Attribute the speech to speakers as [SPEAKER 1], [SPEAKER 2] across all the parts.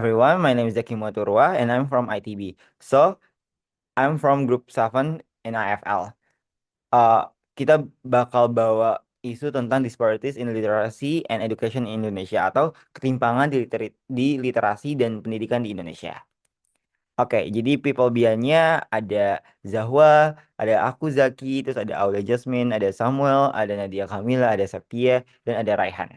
[SPEAKER 1] Everyone, my name is Zaki Moturwa and I'm from ITB. So, I'm from Group 7 in IFL. Uh, kita bakal bawa isu tentang disparities in literacy and education in Indonesia atau ketimpangan di literasi dan pendidikan di Indonesia. Oke, jadi people behind-nya ada Zahwa, ada aku Zaki, terus ada Aulia Jasmine, ada Samuel, ada Nadia Kamila, ada Septia, dan ada Raihan.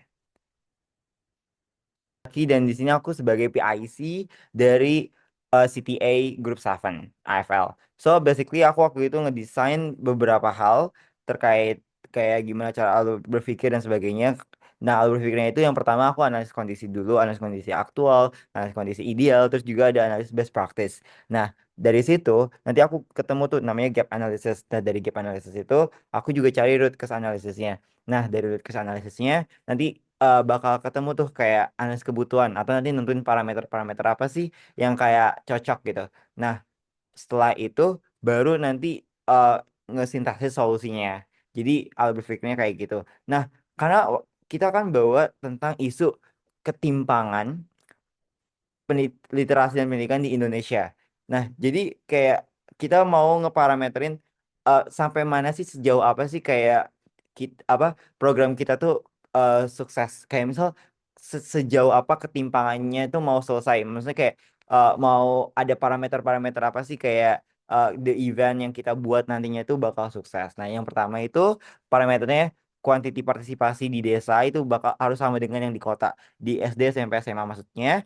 [SPEAKER 1] Dan di sini aku sebagai PIC dari CTA Group 7 AFL. So basically aku waktu itu ngedesain beberapa hal terkait kayak gimana cara alur berpikir dan sebagainya. Nah, alur berpikirnya itu yang pertama aku analisis kondisi dulu, analisis kondisi aktual, analisis kondisi ideal, terus juga ada analisis best practice. Nah, dari situ nanti aku ketemu tuh namanya gap analysis. Nah, dari gap analysis itu aku juga cari root cause analisisnya. Nah, dari root cause analisisnya nanti bakal ketemu tuh kayak analisis kebutuhan atau nanti nentuin parameter-parameter apa sih yang kayak cocok gitu. Nah, setelah itu baru nanti uh, ngesintaksis solusinya. Jadi alur berpikirnya kayak gitu. Nah, karena kita kan bawa tentang isu ketimpangan literasi dan pendidikan di Indonesia. Nah, jadi kayak kita mau ngeparameterin sampai mana sih sejauh apa sih kayak apa program kita tuh sukses. Kayak misal sejauh apa ketimpangannya itu mau selesai. Maksudnya kayak mau ada parameter-parameter apa sih kayak the event yang kita buat nantinya itu bakal sukses. Nah, yang pertama itu parameternya kuantiti partisipasi di desa itu bakal harus sama dengan yang di kota, di SD, SMP, SMA maksudnya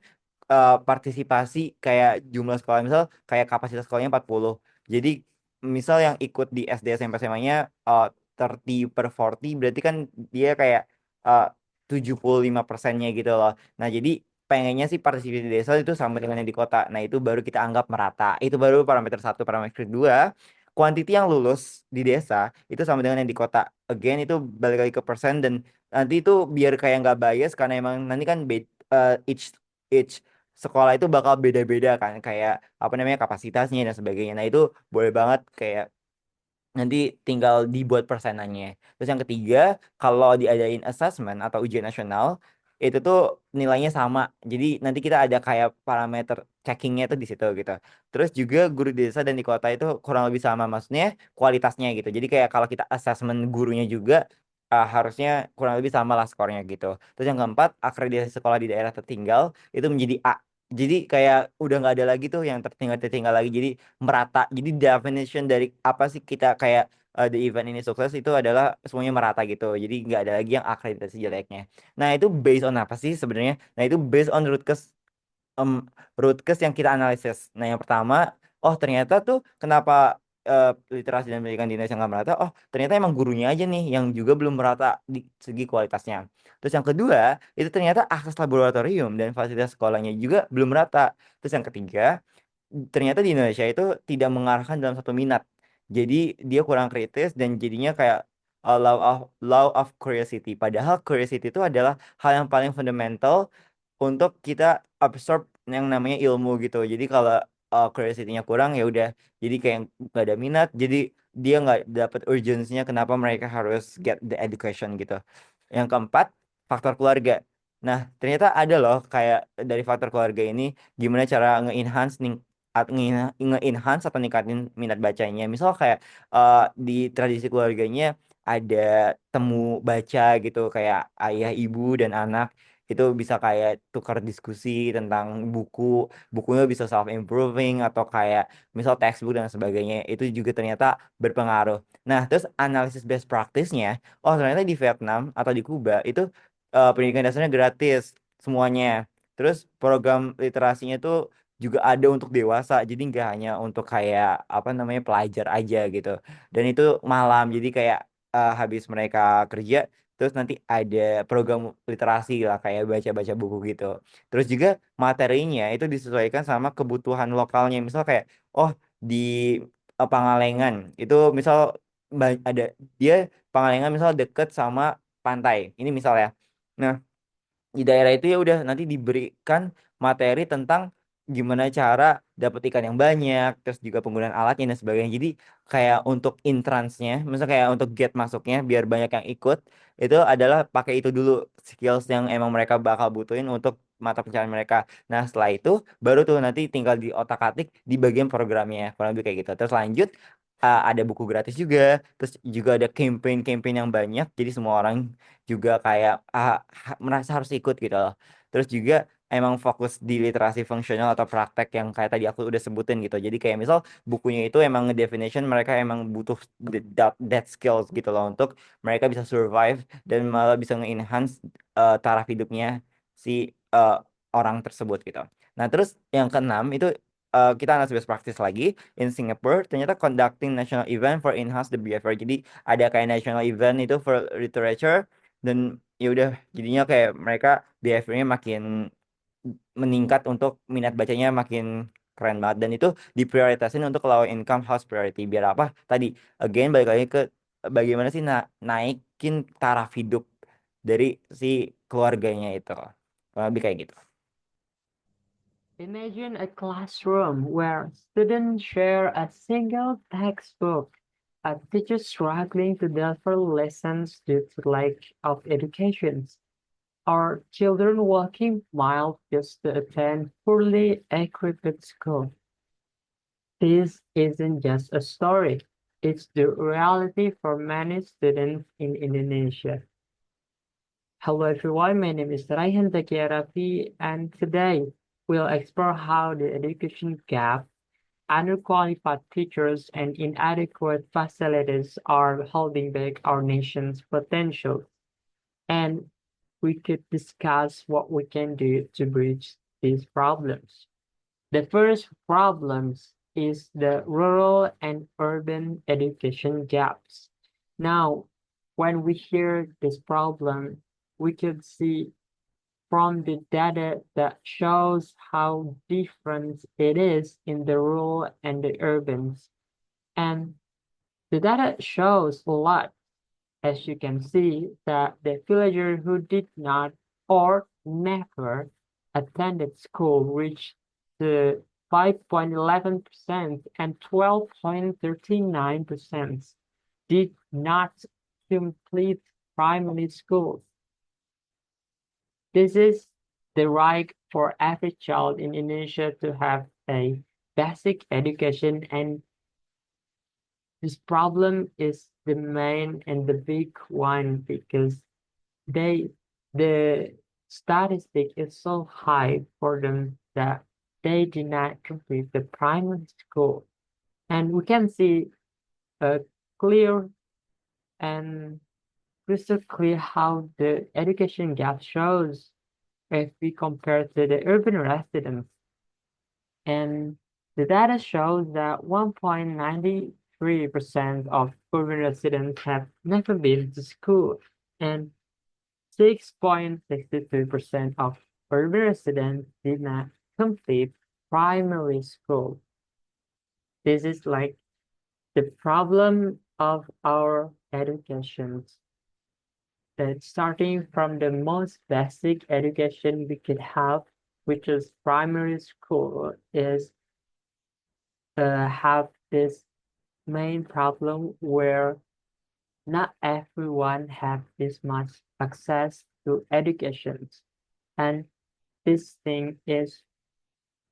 [SPEAKER 1] partisipasi kayak jumlah sekolah misal kayak kapasitas sekolahnya 40. Jadi misal yang ikut di SD SMP SMA-nya 30 per 40 berarti kan dia kayak uh, 75%-nya gitu loh. Nah, jadi pengennya sih partisipasi di desa itu sama dengan yang di kota. Nah, itu baru kita anggap merata. Itu baru parameter satu. Parameter kedua, kuantiti yang lulus di desa itu sama dengan yang di kota. Again, itu balik lagi ke persen dan nanti itu biar kayak nggak bias karena emang nanti kan each sekolah itu bakal beda-beda kan kayak apa namanya kapasitasnya dan sebagainya. Nah, itu boleh banget kayak nanti tinggal dibuat persenannya. Terus yang ketiga, kalau diadain assessment atau ujian nasional, itu tuh nilainya sama. Jadi nanti kita ada kayak parameter checkingnya itu di situ gitu. Terus juga guru di desa dan di kota itu kurang lebih sama, maksudnya kualitasnya gitu. Jadi kayak kalau kita assessment gurunya juga harusnya kurang lebih sama lah skornya gitu. Terus yang keempat, akreditasi sekolah di daerah tertinggal itu menjadi A. Jadi kayak udah nggak ada lagi tuh yang tertinggal lagi. Jadi merata. Jadi definition dari apa sih kita kayak the event ini sukses itu adalah semuanya merata gitu. Jadi nggak ada lagi yang akreditasi jeleknya. Nah, itu based on apa sih sebenarnya? Nah, itu based on em, root cause yang kita analisis. Nah, yang pertama, oh ternyata tuh kenapa literasi dan pendidikan di Indonesia nggak merata? Oh, ternyata emang gurunya aja nih yang juga belum merata di segi kualitasnya. Terus yang kedua, itu ternyata akses laboratorium dan fasilitas sekolahnya juga belum merata. Terus yang ketiga, ternyata di Indonesia itu tidak mengarahkan dalam satu minat. Jadi dia kurang kritis dan jadinya kayak law of curiosity. Padahal curiosity itu adalah hal yang paling fundamental untuk kita absorb yang namanya ilmu gitu. Jadi kalau curiosity-nya kurang ya udah, jadi kayak nggak ada minat. Jadi dia nggak dapat urgensinya kenapa mereka harus get the education gitu. Yang keempat, faktor keluarga. Nah, ternyata ada loh kayak dari faktor keluarga ini gimana cara nge-enhance nge-enhance atau ningkatin minat bacanya. Misal kayak di tradisi keluarganya ada temu baca gitu kayak ayah, ibu, dan anak itu bisa kayak tukar diskusi tentang bukunya bisa self improving atau kayak misal textbook dan sebagainya itu juga ternyata berpengaruh. Nah, terus analisis best practice-nya, oh ternyata di Vietnam atau di Kuba itu pendidikan dasarnya gratis semuanya. Terus program literasinya tuh juga ada untuk dewasa, jadi nggak hanya untuk kayak apa namanya pelajar aja gitu. Dan itu malam, jadi kayak habis mereka kerja, terus nanti ada program literasi lah kayak baca-baca buku gitu. Terus juga materinya itu disesuaikan sama kebutuhan lokalnya. Misal kayak, oh di Pangalengan itu misal ada dia Pangalengan misal deket sama pantai. Ini misal ya. Nah, di daerah itu ya udah nanti diberikan materi tentang gimana cara dapat ikan yang banyak, terus juga penggunaan alatnya dan sebagainya. Jadi kayak untuk intransnya, misalnya kayak untuk gate masuknya biar banyak yang ikut, itu adalah pakai itu dulu skills yang emang mereka bakal butuhin untuk mata pencarian mereka. Nah, setelah itu baru tuh nanti tinggal di otak-atik di bagian programnya, kurang lebih kayak gitu. Terus lanjut, ada buku gratis juga, terus juga ada campaign-campaign yang banyak, jadi semua orang juga kayak merasa harus ikut gitu loh. Terus juga emang fokus di literasi fungsional atau praktek yang kayak tadi aku udah sebutin gitu. Jadi kayak misal bukunya itu emang definition mereka emang butuh that skills gitu loh untuk mereka bisa survive dan malah bisa nge-enhance taraf hidupnya si orang tersebut gitu. Nah, terus yang keenam itu kita analis best practice lagi. In Singapore ternyata conducting national event for enhance the behavior. Jadi ada kayak national event itu for literature, dan ya udah jadinya kayak mereka behaviornya makin meningkat untuk minat bacanya makin keren banget, dan itu diprioritasin untuk low income house priority. Biar apa? Tadi again balik lagi ke bagaimana sih naikin taraf hidup dari si keluarganya itu. Kurang lebih kayak gitu.
[SPEAKER 2] Imagine a classroom where students share a single textbook, a teacher struggling to deliver lessons due to lack of education, or children walking miles just to attend poorly equipped school. This isn't just a story, it's the reality for many students in Indonesia. Hello everyone, my name is Raihan Zakia Raffi, and today we'll explore how the education gap, underqualified teachers, and inadequate facilities are holding back our nation's potential. And we could discuss what we can do to bridge these problems. The first problem is the rural and urban education gaps. Now, when we hear this problem, we could see from the data that shows how different it is in the rural and the urbans. And the data shows a lot. As you can see, that the villager who did not or never attended school reached the 5.11% and 12.39% did not complete primary schools. This is the right for every child in Indonesia to have a basic education, and this problem is the main and the big one because they the statistic is so high for them that they did not complete the primary school. And we can see a clear and crystal clear how the education gap shows if we compare to the urban residents. And the data shows that 1.93% of urban residents have never been to school, and 6.62% of urban residents did not complete primary school. This is like the problem of our education. That starting from the most basic education we could have, which is primary school, is have this main problem where not everyone have this much access to education. And this thing is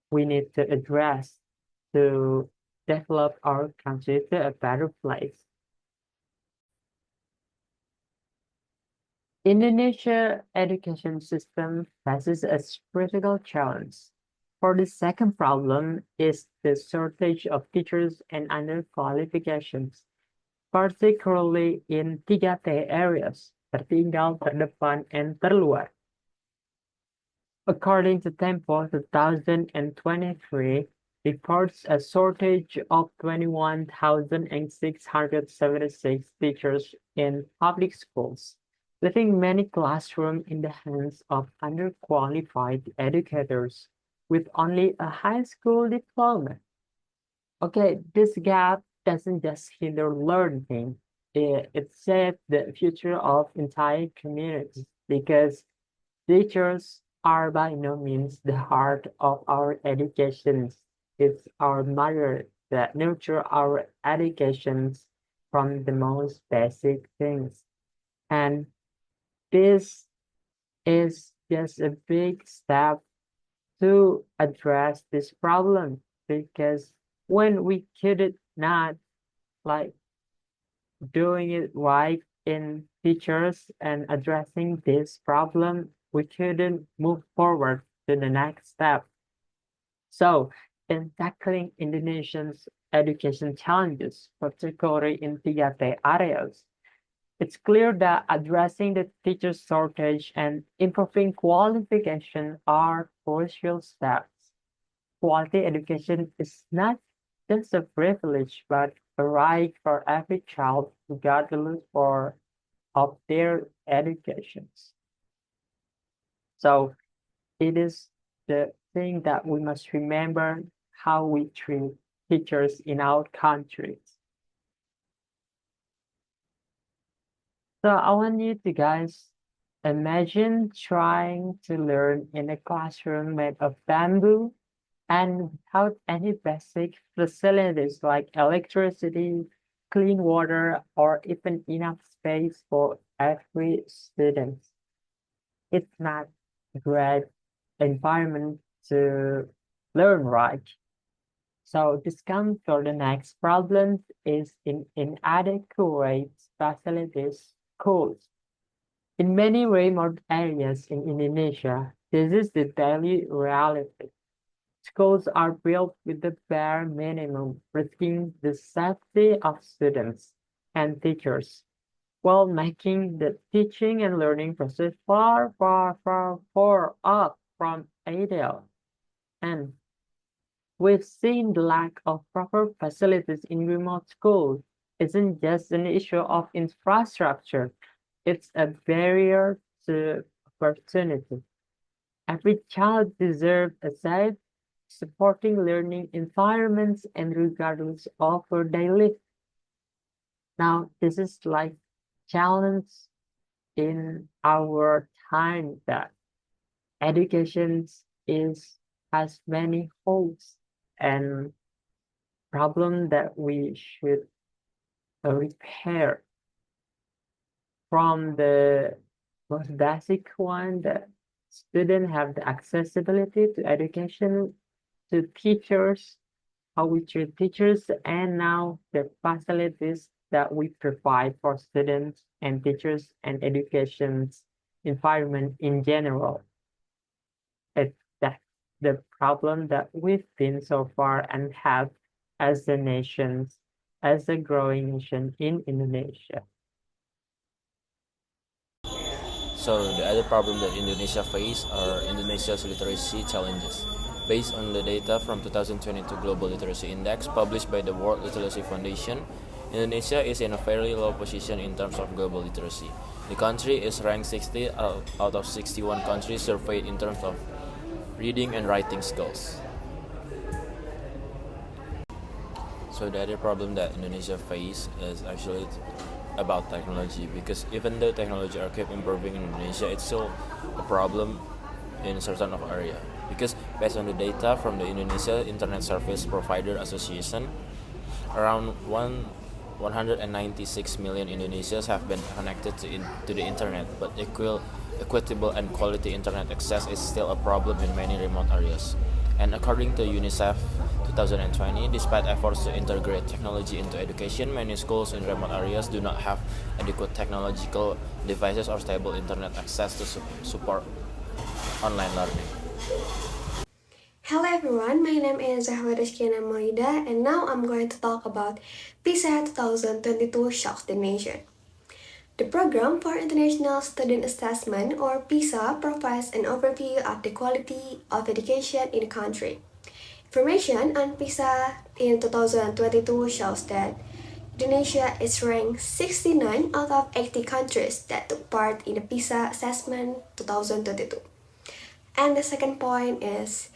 [SPEAKER 2] we need to address to develop our country to a better place. Indonesia education system faces a critical challenge. For the second problem is the shortage of teachers and underqualifications, particularly in 3T areas, tertinggal, terdepan, and terluar. According to Tempo 2023, reports a shortage of 21,676 teachers in public schools, leaving many classrooms in the hands of underqualified educators with only a high school diploma. Okay, this gap doesn't just hinder learning, it shapes the future of entire communities because teachers are by no means the heart of our educations. It's our mother that nurture our educations from the most basic things. And this is just a big step to address this problem, because when we could not like doing it right in teachers and addressing this problem, we couldn't move forward to the next step. So, in tackling Indonesians' education challenges, particularly in 3T areas, it's clear that addressing the teacher shortage and improving qualification are crucial steps. Quality education is not just a privilege, but a right for every child, regardless of their educations. So it is the thing that we must remember how we treat teachers in our countries. So I want you to guys imagine trying to learn in a classroom made of bamboo and without any basic facilities like electricity, clean water, or even enough space for every student. It's not a great environment to learn, right? So this comes for the next problem is in inadequate facilities schools. In many remote areas in Indonesia, this is the daily reality. Schools are built with the bare minimum, risking the safety of students and teachers, while making the teaching and learning process far off from ideal. And we've seen the lack of proper facilities in remote schools isn't just an issue of infrastructure, it's a barrier to opportunity. Every child deserves a safe, supporting learning environments and regardless of where they live. Now, this is like challenge in our time that education is has many holes and problem that we should repair from the most basic one that students have the accessibility to education, to teachers, how we treat teachers, and now the facilities that we provide for students and teachers and education's environment in general. That's the problem that we've been so far and have as a nation, as a growing nation in Indonesia.
[SPEAKER 3] So the other problem that Indonesia face are Indonesia's literacy challenges. Based on the data from 2022 Global Literacy Index published by the World Literacy Foundation, Indonesia is in a fairly low position in terms of global literacy. The country is ranked 60 out of 61 countries surveyed in terms of reading and writing skills. So the other problem that Indonesia face is actually about technology, because even though technology are keep improving in Indonesia, it's still a problem in certain of area. Because based on the data from the Indonesia Internet Service Provider Association, around 196 million Indonesians have been connected to the internet, but equitable and quality internet access is still a problem in many remote areas. And according to UNICEF 2020, despite efforts to integrate technology into education, many schools in remote areas do not have adequate technological devices or stable internet access to support online learning.
[SPEAKER 4] Hello everyone, my name is Zahra Rizkyana Maulida and now I'm going to talk about PISA 2022 Shocks the Nation. The Program for International Student Assessment, or PISA, provides an overview of the quality of education in the country. Information on PISA in 2022 shows that Indonesia is ranked 69 out of 80 countries that took part in the PISA assessment 2022. And the second point is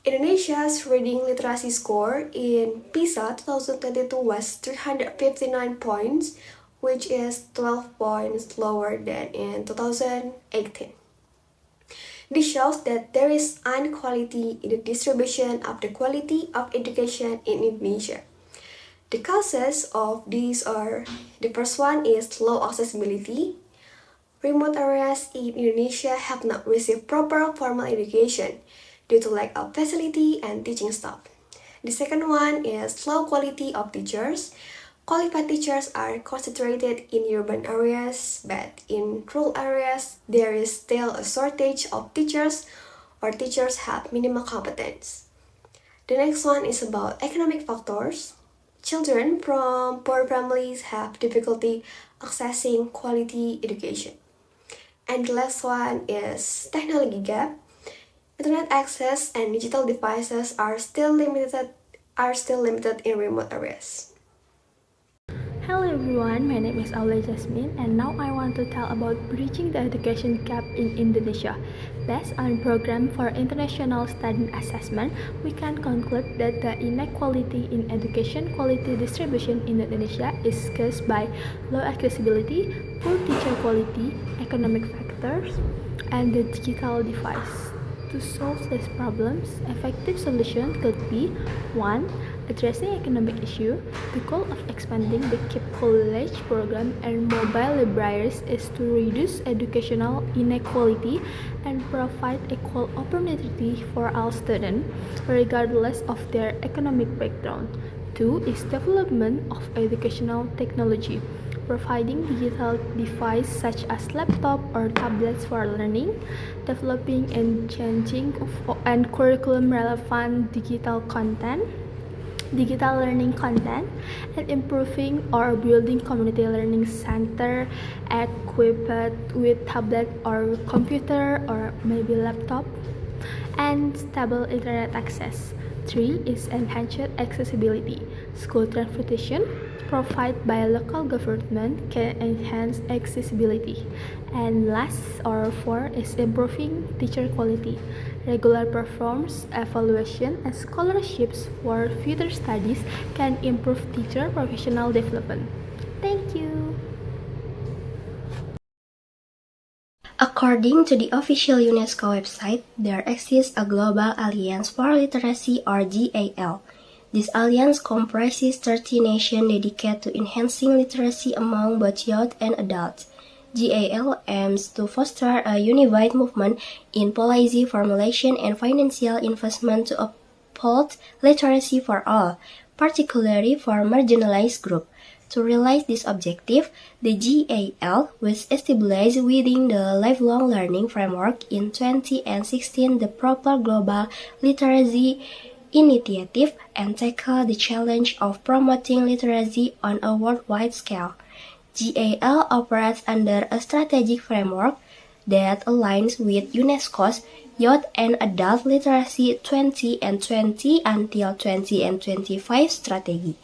[SPEAKER 4] Indonesia's reading literacy score in PISA 2022 was 359 points, which is 12 points lower than in 2018. This shows that there is inequality in the distribution of the quality of education in Indonesia. The causes of these are, the first one is low accessibility, Remote areas in Indonesia have not received proper formal education due to lack of facility and teaching staff. The second one is low quality of teachers. Qualified teachers are concentrated in urban areas, but in rural areas, there is still a shortage of teachers or teachers have minimal competence. The next one is about economic factors. Children from poor families have difficulty accessing quality education. And the last one is technology gap. Internet access and digital devices are still limited in remote areas.
[SPEAKER 5] Hello everyone, my name is Aula Jasmine and now I want to tell about bridging the education gap in Indonesia. Based on Program for International Student Assessment, we can conclude that the inequality in education quality distribution in Indonesia is caused by low accessibility, poor teacher quality, economic factors, and the digital device. To solve these problems, effective solution could be 1. Addressing economic issue. The goal of expanding the KIP College program and mobile libraries is to reduce educational inequality and provide equal opportunity for all students, regardless of their economic background. 2 is development of educational technology. Providing digital devices such as laptop or tablets for learning, developing and changing and curriculum relevant digital learning content, and improving or building community learning center equipped with tablet or computer or maybe laptop, and stable internet access. 3 is enhanced accessibility. School transportation provided by local government can enhance accessibility. And last or 4 is improving teacher quality. Regular performance evaluation and scholarships for future studies can improve teacher professional development. Thank you.
[SPEAKER 6] According to the official UNESCO website, there exists a Global Alliance for Literacy or GAL. This alliance comprises 30 nations dedicated to enhancing literacy among both youth and adults. GAL aims to foster a unified movement in policy formulation and financial investment to uphold literacy for all, particularly for marginalized groups. To realize this objective, the GAL was established within the Lifelong Learning Framework in 2016, the proper global literacy initiative, and tackle the challenge of promoting literacy on a worldwide scale. GAL operates under a strategic framework that aligns with UNESCO's Youth and Adult Literacy 2020 until 2025 strategy.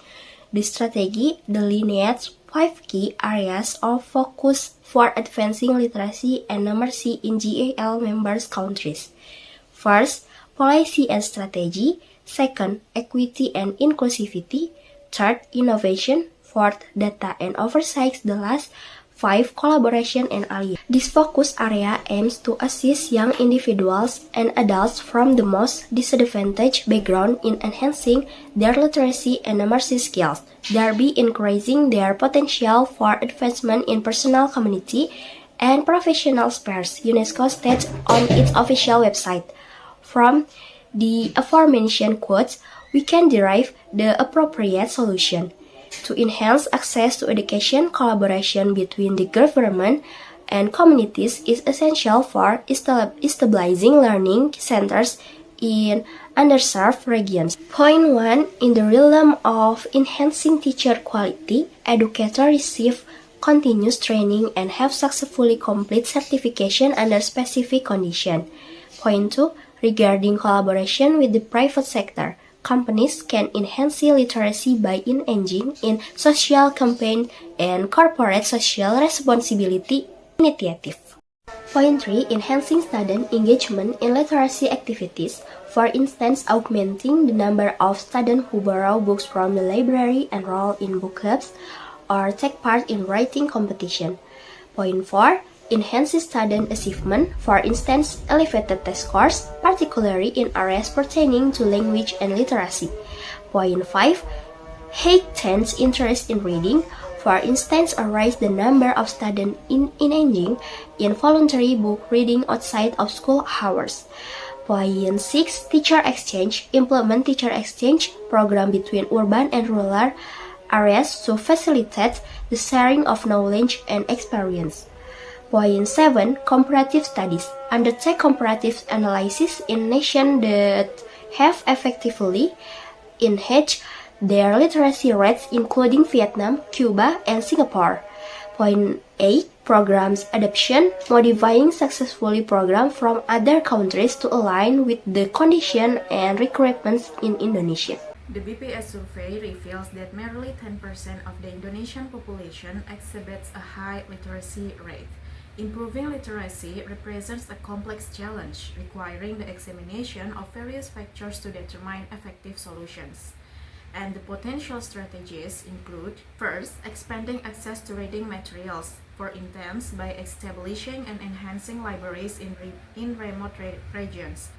[SPEAKER 6] The strategy delineates 5 key areas of focus for advancing literacy and numeracy in GAL members countries. First, policy and strategy. Second, equity and inclusivity. Third, innovation. Fourth, data and oversight. The last 5, collaboration and alliance. This focus area aims to assist young individuals and adults from the most disadvantaged background in enhancing their literacy and numeracy skills, thereby increasing their potential for advancement in personal, community, and professional spheres, UNESCO states on its official website. From the aforementioned quotes, we can derive the appropriate solution. To enhance access to education, collaboration between the government and communities is essential for establishing learning centers in underserved regions. Point 1. In the realm of enhancing teacher quality, educators receive continuous training and have successfully completed certification under specific conditions. Point 2. Regarding collaboration with the private sector, companies can enhance literacy by engaging in social campaigns and corporate social responsibility initiatives. Point 3. Enhancing student engagement in literacy activities, for instance, augmenting the number of students who borrow books from the library, enroll in book clubs, or take part in writing competition. Point 4. Enhances student achievement, for instance, elevated test scores, particularly in areas pertaining to language and literacy. Point 5. Heightens interest in reading, For instance, raise the number of students engaging in voluntary book reading outside of school hours. Point 6. Teacher exchange. Implement teacher exchange program between urban and rural areas to facilitate the sharing of knowledge and experience. Point 7. Comparative studies. Undertake comparative analysis in nations that have effectively enhanced their literacy rates, including Vietnam, Cuba, and Singapore. Point 8. Programs adoption, modifying successfully programs from other countries to align with the conditions and requirements in Indonesia.
[SPEAKER 7] The BPS survey reveals that merely 10% of the Indonesian population exhibits a high literacy rate. Improving literacy represents a complex challenge, requiring the examination of various factors to determine effective solutions. And the potential strategies include: first, expanding access to reading materials, for instance, by establishing and enhancing libraries in remote regions.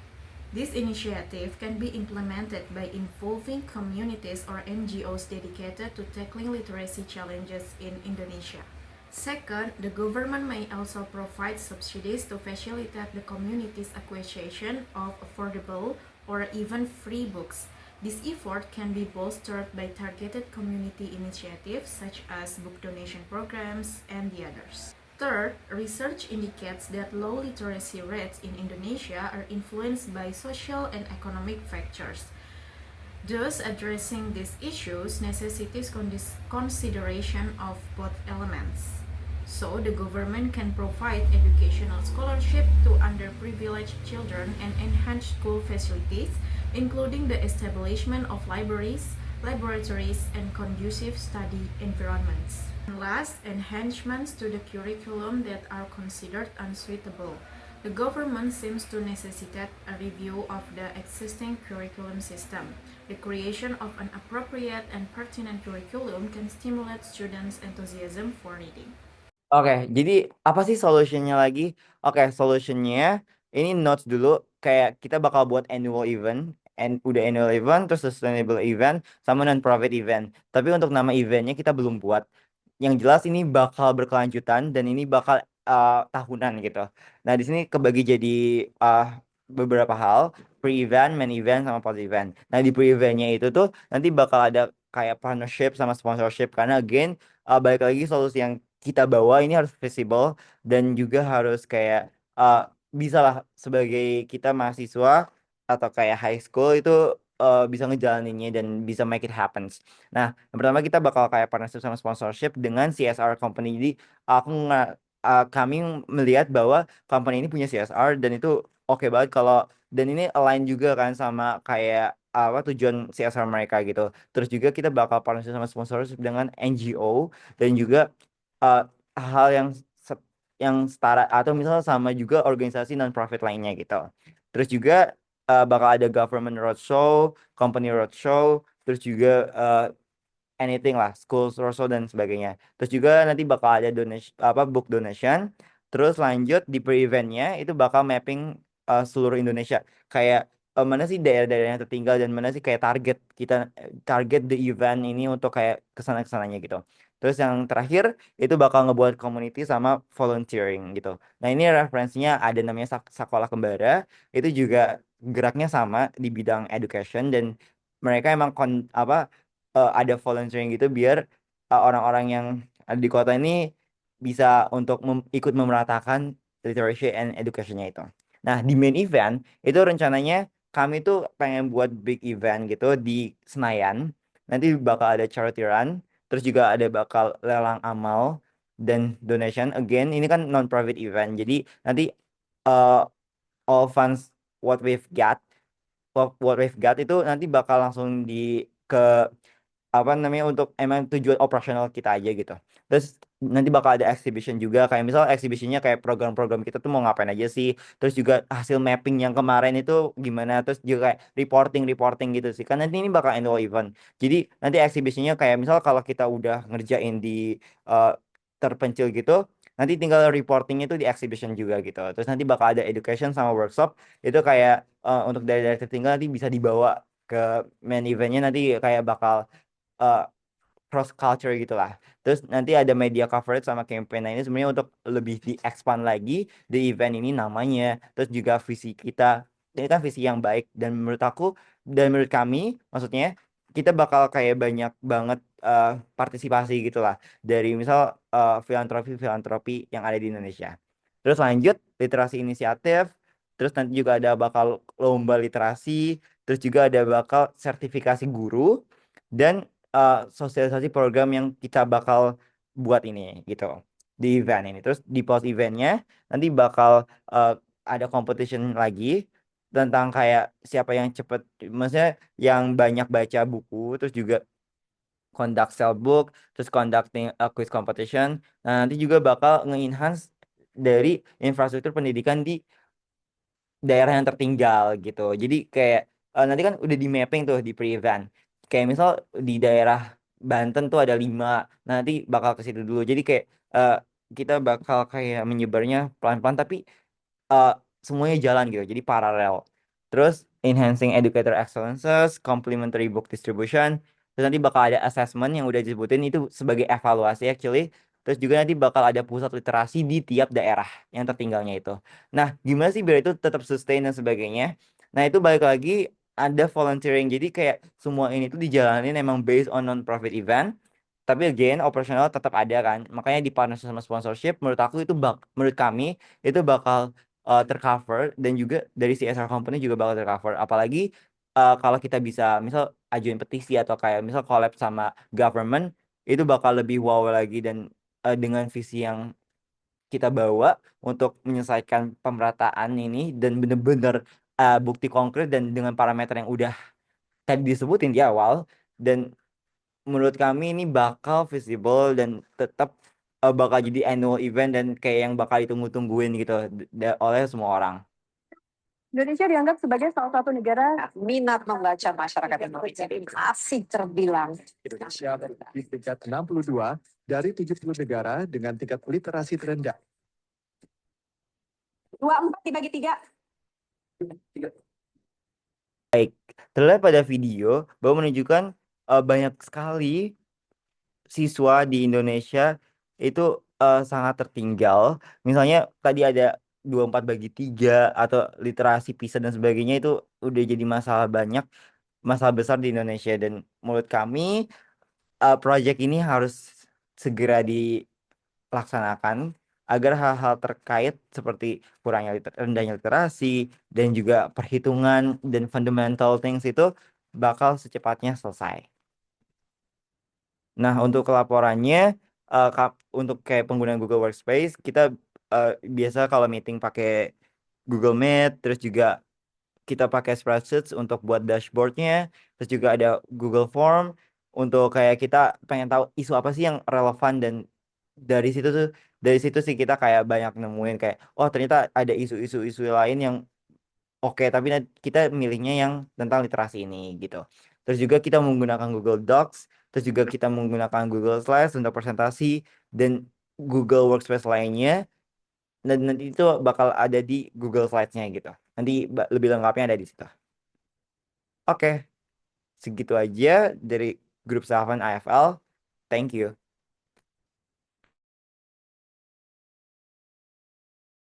[SPEAKER 7] This initiative can be implemented by involving communities or NGOs dedicated to tackling literacy challenges in Indonesia. Second, the government may also provide subsidies to facilitate the community's acquisition of affordable or even free books. This effort can be bolstered by targeted community initiatives such as book donation programs and the others. Third, research indicates that low literacy rates in Indonesia are influenced by social and economic factors. Thus, addressing these issues necessitates consideration of both elements. So, the government can provide educational scholarship to underprivileged children and enhance school facilities, including the establishment of libraries, laboratories, and conducive study environments. And last, enhancements to the curriculum that are considered unsuitable. The government seems to necessitate a review of the existing curriculum system. The creation of an appropriate and pertinent curriculum can stimulate students' enthusiasm for reading.
[SPEAKER 1] Oke, jadi apa sih solutionnya lagi? Oke, solutionnya ini notes dulu. Kayak kita bakal buat annual event, udah annual event, terus sustainable event, sama non-profit event. Tapi untuk nama eventnya kita belum buat. Yang jelas ini bakal berkelanjutan dan ini bakal tahunan gitu. Nah, di sini kebagi jadi beberapa hal, pre-event, main event, sama post-event. Nah, di pre-eventnya itu tuh nanti bakal ada kayak partnership sama sponsorship. Karena again, balik lagi solusi yang kita bawa ini harus visible dan juga harus kayak bisa lah sebagai kita mahasiswa atau kayak high school itu bisa ngejalaninnya dan bisa make it happens. Nah, yang pertama kita bakal kayak partnership sama sponsorship dengan CSR company. Jadi kami melihat bahwa company ini punya CSR dan itu oke banget kalau dan ini align juga kan sama kayak apa tujuan CSR mereka gitu. Terus juga kita bakal partnership sama sponsorship dengan NGO dan juga hal yang setara atau misalnya sama juga organisasi non-profit lainnya gitu. Terus juga bakal ada government roadshow, company roadshow, terus juga anything lah, schools roadshow dan sebagainya. Terus juga nanti bakal ada donation book donation. Terus lanjut di pre-eventnya itu bakal mapping seluruh Indonesia. Kayak mana sih daerah-daerah yang tertinggal dan mana sih kayak target the event ini untuk kayak kesana-kesananya gitu. Terus yang terakhir itu bakal ngebuat community sama volunteering gitu. Nah, ini referensinya ada namanya Sekolah Kembara. Itu juga geraknya sama di bidang education dan mereka emang ada volunteering gitu biar orang-orang yang ada di kota ini bisa untuk ikut memeratakan literacy and education-nya itu. Nah, di main event itu rencananya kami tuh pengen buat big event gitu di Senayan. Nanti bakal ada charity run, terus juga ada bakal lelang amal dan donation. Again, ini kan non-profit event. Jadi nanti all funds what we've got itu nanti bakal langsung ke apa namanya untuk emang tujuan operasional kita aja gitu. Terus nanti bakal ada exhibition juga kayak misal exhibitionnya kayak program-program kita tuh mau ngapain aja sih. Terus juga hasil mapping yang kemarin itu gimana. Terus juga kayak reporting gitu sih. Kan nanti ini bakal annual event. Jadi nanti exhibitionnya kayak misal kalau kita udah ngerjain di terpencil gitu. Nanti tinggal reportingnya itu di exhibition juga gitu. Terus nanti bakal ada education sama workshop. Itu kayak untuk daerah-daerah tertinggal nanti bisa dibawa ke main eventnya nanti kayak bakal cross culture gitulah. Terus nanti ada media coverage sama campaign. Nah, ini sebenarnya untuk lebih di-expand lagi di event ini namanya. Terus juga visi kita. Ini kan visi yang baik dan menurut aku dan menurut kami maksudnya kita bakal kayak banyak banget partisipasi gitulah dari misal filantropi yang ada di Indonesia. Terus lanjut literasi inisiatif. Terus nanti juga ada bakal lomba literasi. Terus juga ada bakal sertifikasi guru dan sosialisasi program yang kita bakal buat ini gitu di event ini. Terus di post eventnya nanti bakal ada competition lagi tentang kayak siapa yang cepet, maksudnya yang banyak baca buku, terus juga conduct sell book, terus conducting a quiz competition. Nah, nanti juga bakal nge-enhance dari infrastruktur pendidikan di daerah yang tertinggal gitu. Jadi kayak nanti kan udah di mapping tuh di pre-event. Kayak misal di daerah Banten tuh ada 5, nanti bakal ke situ dulu. Jadi kayak kita bakal kayak menyebarnya pelan-pelan tapi uh, semuanya jalan gitu, jadi paralel. Terus enhancing educator excellences, complementary book distribution, terus nanti bakal ada assessment yang udah disebutin itu sebagai evaluasi actually. Terus juga nanti bakal ada pusat literasi di tiap daerah yang tertinggalnya itu. Nah, gimana sih biar itu tetap sustain dan sebagainya? Nah, itu balik lagi ada volunteering. Jadi kayak semua ini tuh dijalanin emang based on non-profit event. Tapi again, operasional tetap ada kan. Makanya di partnership sama sponsorship, menurut aku itu menurut kami itu bakal tercover dan juga dari CSR company juga bakal tercover. Apalagi kalau kita bisa misal ajuin petisi atau kayak misal collab sama government itu bakal lebih wow lagi dan dengan visi yang kita bawa untuk menyelesaikan pemerataan ini dan bener-bener bukti konkret dan dengan parameter yang udah tadi disebutin di awal dan menurut kami ini bakal visible dan tetap bakal jadi annual event dan kayak yang bakal ditunggu-tungguin gitu oleh semua orang.
[SPEAKER 8] Indonesia dianggap sebagai salah satu negara minat membaca masyarakat Indonesia masih terbilang.
[SPEAKER 9] Indonesia di tingkat 62 dari 70 negara dengan tingkat literasi terendah.
[SPEAKER 8] 24 dibagi 3.
[SPEAKER 1] Baik, terlihat pada video bahwa menunjukkan banyak sekali siswa di Indonesia itu sangat tertinggal. Misalnya tadi ada 24/3 atau literasi PISA dan sebagainya itu udah jadi masalah besar di Indonesia dan menurut kami proyek ini harus segera dilaksanakan agar hal-hal terkait seperti rendahnya literasi dan juga perhitungan dan fundamental things itu bakal secepatnya selesai. Nah, untuk laporannya, untuk kayak penggunaan Google Workspace, kita biasa kalau meeting pakai Google Meet, terus juga kita pakai spreadsheets untuk buat dashboardnya, terus juga ada Google Form untuk kayak kita pengen tahu isu apa sih yang relevan dan dari situ sih kita kayak banyak nemuin kayak oh ternyata ada isu-isu lain yang oke, tapi kita milihnya yang tentang literasi ini gitu. Terus juga kita menggunakan Google Docs, terus juga kita menggunakan Google Slides untuk presentasi dan Google Workspace lainnya. Dan nanti itu bakal ada di Google Slides-nya gitu. Nanti lebih lengkapnya ada di situ. Oke, segitu aja dari grup Sahavan AFL. Thank you.